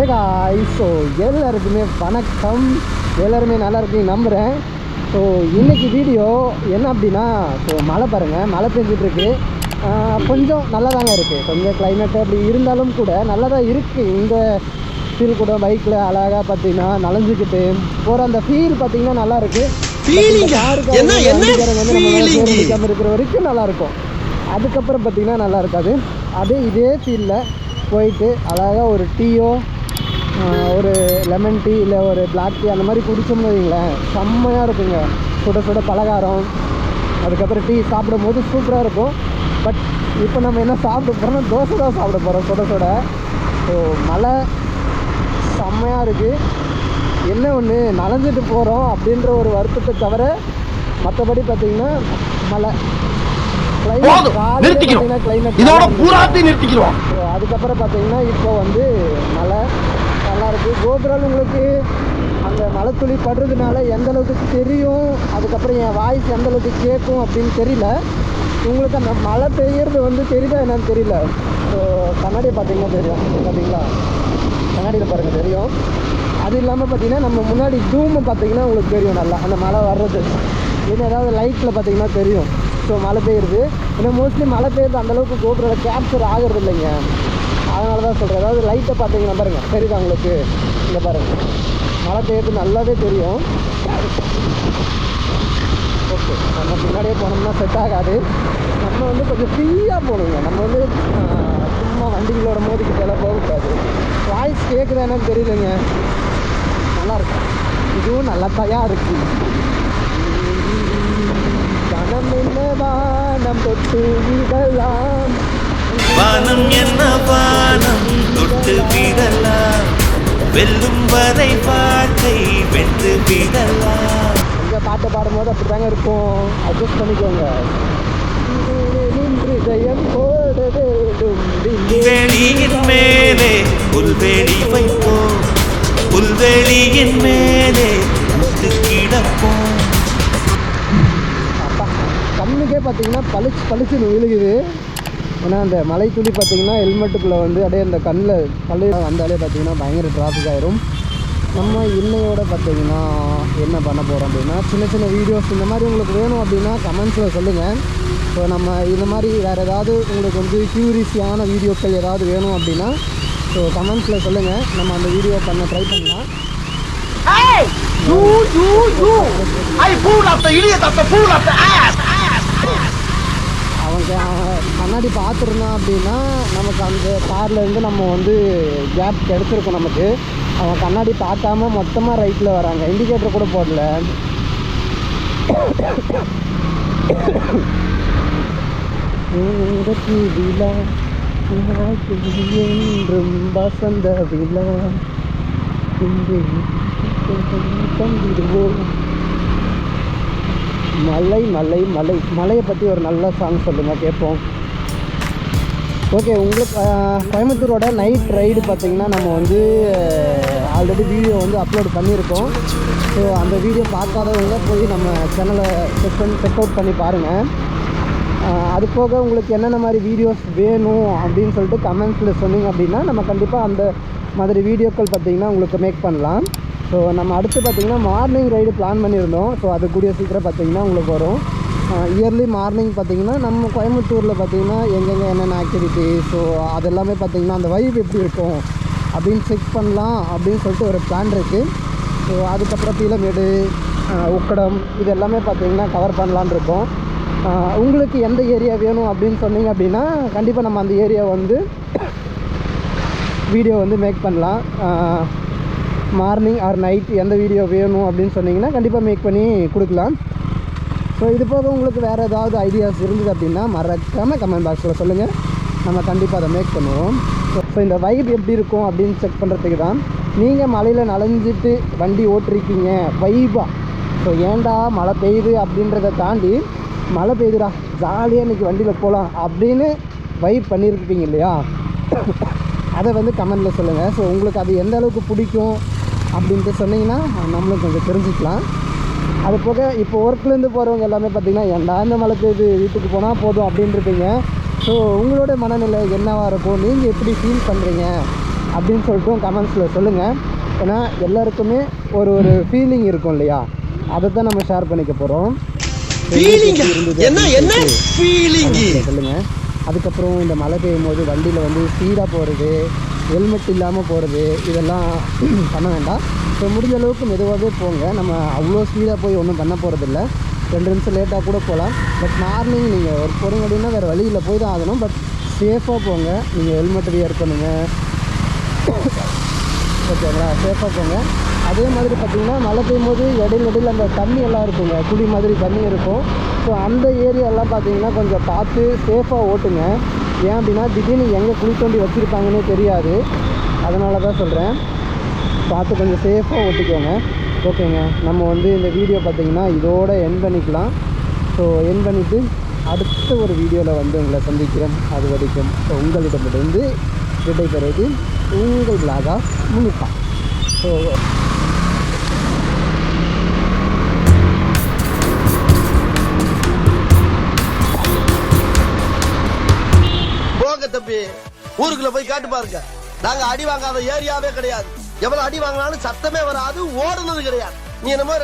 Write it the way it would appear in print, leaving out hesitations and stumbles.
So எல்லாருக்குமே வணக்கம், எல்லாருமே நல்லா இருக்கீங்க நம்புகிறேன். ஸோ இன்றைக்கி வீடியோ என்ன அப்படின்னா, ஸோ மழை பாருங்கள், மழை பெஞ்சிட்ருக்கு. கொஞ்சம் நல்லா தாங்க இருக்குது, கொஞ்சம் கிளைமேட்டு அப்படி இருந்தாலும் கூட நல்லா தான் இருக்குது. இந்த ஃபீல் கூட பைக்கில் அழகாக பார்த்தீங்கன்னா நனைஞ்சிக்கிட்டு போகிற அந்த ஃபீல் பார்த்தீங்கன்னா நல்லா இருக்குது. வண்டிக்காரங்க இருக்கிற வரைக்கும் நல்லாயிருக்கும், அதுக்கப்புறம் பார்த்தீங்கன்னா நல்லா இருக்காது. இதே ஃபீலில் போயிட்டு அழகாக ஒரு டீயோ ஒரு லெமன் டீ இல்லை ஒரு பிளாக் டீ அந்த மாதிரி குடித்தோம்னு வைங்களேன், செம்மையாக இருக்குங்க. சுட சுட பலகாரம், அதுக்கப்புறம் டீ சாப்பிடும் போது சூப்பராக இருக்கும். பட் இப்போ நம்ம என்ன சாப்பிட போகிறோம்னா தோசை தான் சாப்பிட போகிறோம் சுட சுட. ஸோ மழை செம்மையாக இருக்குது. என்ன ஒன்று நனைஞ்சிட்டு போகிறோம் அப்படின்ற ஒரு வருத்தத்தை தவிர மற்றபடி பார்த்திங்கன்னா மழை அதுக்கப்புறம் பார்த்தீங்கன்னா இப்போ வந்து மழை நல்லா இருக்குது. கோபுரம் உங்களுக்கு அந்த மழை துளி படுறதுனால எந்த அளவுக்கு தெரியும், அதுக்கப்புறம் என் வாய்ஸ் எந்த அளவுக்கு கேட்கும் அப்படின்னு தெரியல. உங்களுக்கு அந்த மழை பெய்யறது வந்து தெரியுதா என்னன்னு தெரியல. ஸோ கண்ணாடியை பார்த்தீங்கன்னா தெரியும், பார்த்தீங்களா கண்ணாடியில் பாருங்கள் தெரியும். அது இல்லாமல் பார்த்தீங்கன்னா நம்ம முன்னாடி ஜூமை பார்த்தீங்கன்னா உங்களுக்கு தெரியும் நல்லா அந்த மழை வர்றது. இன்னும் ஏதாவது லைட்டில் பார்த்தீங்கன்னா தெரியும். ஸோ மழை பெய்யுறது, ஏன்னா மோஸ்ட்லி மழை பெய்யுறது அந்தளவுக்கு கோபுரம் கேப்சர் ஆகிறது இல்லைங்க. அதனால தான் சொல்கிறேன். அதாவது லைட்டை பார்த்தீங்கன்னா பாருங்கள் தெரியுதா உங்களுக்கு, இங்கே பாருங்கள் மழை பெய்யுறது நல்லாவே தெரியும். ஓகே, நம்ம முன்னாடியே போனோம்னா செட் ஆகாது. நம்ம வந்து கொஞ்சம் ஃப்ரீயாக போகணுங்க. நம்ம வந்து சும்மா வண்டிகளோட மோதிக்கிட்டு எல்லாம் போகக்கூடாது. வாய்ஸ் கேட்குதா என்னன்னு தெரியலைங்க, நல்லாயிருக்கும். இதுவும் நல்லா தயார் இருக்குது. வானம் என்ன வானம் தொட்டு விடலாம், வானம் என்ன வானம் தொட்டு விடலாம், வெல்லும் வரை பாட்டை வென்று விடலாம். இந்த பாட்டை பாடும்போது அப்படி தாங்க இருக்கும், அட்ஜஸ்ட் பண்ணிக்கோங்க. வெளியின் மேலே புல்வெளி வைப்போம், புல்வெளியின் மேலே முத்து கிடப்போம். கண்ணுக்கே பார்த்தீங்கன்னா பளிச்சுன்னு விழுகுது. ஏன்னா அந்த மலை துளி பார்த்தீங்கன்னா ஹெல்மெட்டுக்குள்ளே வந்து அப்படியே அந்த கல்லில் வந்தாலே பார்த்தீங்கன்னா பயங்கர டிராஃபிக் ஆகிரும். நம்ம இன்னையோட பார்த்தீங்கன்னா என்ன பண்ண போகிறோம் அப்படின்னா, சின்ன சின்ன வீடியோஸ் இந்த மாதிரி உங்களுக்கு வேணும் அப்படின்னா கமெண்ட்ஸில் சொல்லுங்கள். ஸோ நம்ம இந்த மாதிரி வேறு ஏதாவது உங்களுக்கு வந்து க்யூரியஸான வீடியோக்கள் ஏதாவது வேணும் அப்படின்னா ஸோ கமெண்ட்ஸில் சொல்லுங்கள், நம்ம அந்த வீடியோ பண்ண ட்ரை பண்ணலாம். அவங்க கண்ணாடி பார்த்துருந்தான் அப்படின்னா நமக்கு அந்த கார்லேருந்து நம்ம வந்து கேப் கிடச்சிருக்கும் நமக்கு. அவன் கண்ணாடி பார்க்காம மொத்தமாக ரைட்டில் வராங்க, இண்டிகேட்டர் கூட போடல. என்றும் வசந்த விழா தந்திடுவோம். மலை மலை மலை மலையை பற்றி ஒரு நல்ல சாங் சொல்லுங்கள் கேட்போம். ஓகே, உங்களுக்கு கோயம்புத்தூரோட நைட் ரைடு பார்த்திங்கன்னா நம்ம வந்து ஆல்ரெடி வீடியோ வந்து அப்லோட் பண்ணியிருக்கோம். ஸோ அந்த வீடியோ பார்க்காதவங்க போய் நம்ம சேனலை செக் அவுட் பண்ணி பாருங்கள். அது போக உங்களுக்கு என்னென்ன மாதிரி வீடியோஸ் வேணும் அப்படின்னு சொல்லிட்டு கமெண்ட்ஸில் சொன்னீங்க அப்படின்னா நம்ம கண்டிப்பாக அந்த மாதிரி வீடியோக்கள் பார்த்திங்கன்னா உங்களுக்கு மேக் பண்ணலாம். ஸோ நம்ம அடுத்து பார்த்திங்கன்னா மார்னிங் ரைடு பிளான் பண்ணியிருந்தோம். ஸோ அது கூடிய சீக்கிரம் பார்த்திங்கன்னா உங்களுக்கு வரும். இயர்லி மார்னிங் பார்த்திங்கன்னா நம்ம கோயம்புத்தூரில் பார்த்திங்கன்னா எங்கெங்கே என்னென்ன ஆக்டிவிட்டி, ஸோ அது எல்லாமே பார்த்திங்கன்னா அந்த வைப் எப்படி இருக்கும் அப்படின்னு செக் பண்ணலாம் அப்படின்னு சொல்லிட்டு ஒரு பிளான் இருக்குது. ஸோ அதுக்கப்புறம் பீலமேடு, உக்கடம் இது எல்லாமே பார்த்திங்கன்னா கவர் பண்ணலான் இருக்கோம். உங்களுக்கு எந்த ஏரியா வேணும் அப்படின்னு சொன்னீங்க அப்படின்னா கண்டிப்பாக நம்ம அந்த ஏரியா வந்து வீடியோ வந்து மேக் பண்ணலாம். மார்னிங் ஆர் நைட் எந்த வீடியோ வேணும் அப்படின்னு சொன்னீங்கன்னா கண்டிப்பாக மேக் பண்ணி கொடுக்கலாம். ஸோ இது போக உங்களுக்கு வேறு ஏதாவது ஐடியாஸ் இருந்தது அப்படின்னா மறக்காமல் கமெண்ட் பாக்ஸில் சொல்லுங்கள், நம்ம கண்டிப்பாக அதை மேக் பண்ணுவோம். ஸோ இந்த வைப் எப்படி இருக்கும் அப்படின்னு செக் பண்ணுறதுக்கு தான். நீங்கள் மழையில் நனைஞ்சிட்டு வண்டி ஓட்டிருக்கீங்க வைபாக, ஸோ ஏன்டா மழை பெய்யுது அப்படின்றத தாண்டி மழை பெய்யுதுடா ஜாலியாக இன்றைக்கி வண்டியில் போகலாம் அப்படின்னு வைப் பண்ணியிருப்பீங்க இல்லையா, அதை வந்து கமெண்டில் சொல்லுங்கள். ஸோ உங்களுக்கு அது எந்த அளவுக்கு பிடிக்கும் அப்படின்ட்டு சொன்னீங்கன்னா நம்மளும் கொஞ்சம் தெரிஞ்சுக்கலாம். அது போக இப்போ ஒர்க்லேருந்து போகிறவங்க எல்லாமே பார்த்திங்கன்னா ஏன்டா இந்த மழை பெய்யுது வீட்டுக்கு போனால் போதும் அப்படின்ட்டுருப்பீங்க. ஸோ உங்களோட மனநிலை என்னவாக இருக்கும், நீங்கள் எப்படி ஃபீல் பண்ணுறீங்க அப்படின்னு சொல்லிட்டு கமெண்ட்ஸில் சொல்லுங்கள். ஏன்னா எல்லாருக்குமே ஒரு ஒரு ஃபீலிங் இருக்கும் இல்லையா, அதை தான் நம்ம ஷேர் பண்ணிக்க போகிறோம். சொல்லுங்கள். அதுக்கப்புறம் இந்த மழை பெய்யும் போது வண்டியில் வந்து ஸ்பீடாக போகிறது, ஹெல்மெட் இல்லாமல் போகிறது, இதெல்லாம் பண்ண வேண்டாம். ஸோ முடிஞ்ச அளவுக்கு மெதுவாகவே போங்க. நம்ம அவ்வளோ ஸ்பீடாக போய் ஒன்றும் பண்ண போகிறதில்ல. 2 நிமிஷம் லேட்டாக கூட போகலாம். பட் மார்னிங் நீங்கள் ஒரு போகிறீங்க அப்படின்னா வேறு வழியில் போய் தான் ஆகணும். பட் சேஃபாக போங்க. நீங்கள் ஹெல்மெட் வியர் பண்ணுங்கள், ஓகேங்களா? சேஃபாக போங்க. அதே மாதிரி பார்த்திங்கன்னா மழை பெய்யும் போது இடையில அந்த தண்ணி எல்லாம் இருக்குங்க, குழி மாதிரி தண்ணி இருக்கும். ஸோ அந்த ஏரியாலாம் பார்த்திங்கன்னா கொஞ்சம் பார்த்து சேஃபாக ஓட்டுங்க. ஏன் அப்படின்னா திடீர்னு எங்கே குழி தோண்டி வச்சுருக்காங்கன்னே தெரியாது. அதனால தான் சொல்கிறேன், பார்த்து கொஞ்சம் சேஃபாக ஓட்டிக்கோங்க. ஓகேங்க, நம்ம வந்து இந்த வீடியோ பார்த்திங்கன்னா இதோட என் பண்ணிக்கலாம். ஸோ என் பண்ணிவிட்டு அடுத்த ஒரு வீடியோவில் வந்து உங்களை சந்திக்கிறேன். அது வரைக்கும் உங்களிடமிருந்து விடைபெறுவது உங்கள் விலாகா முனிப்பா. ஸோ போங்க தம்பி, ஊருக்குள்ள போய் காட்டு பாருங்க. நாங்க அடி வாங்காத ஏரியாவே கிடையாது. எவ்வளவு அடி வாங்கினாலும் சத்தமே வராது, ஓடுனது கிடையாது. நீ என்னமோ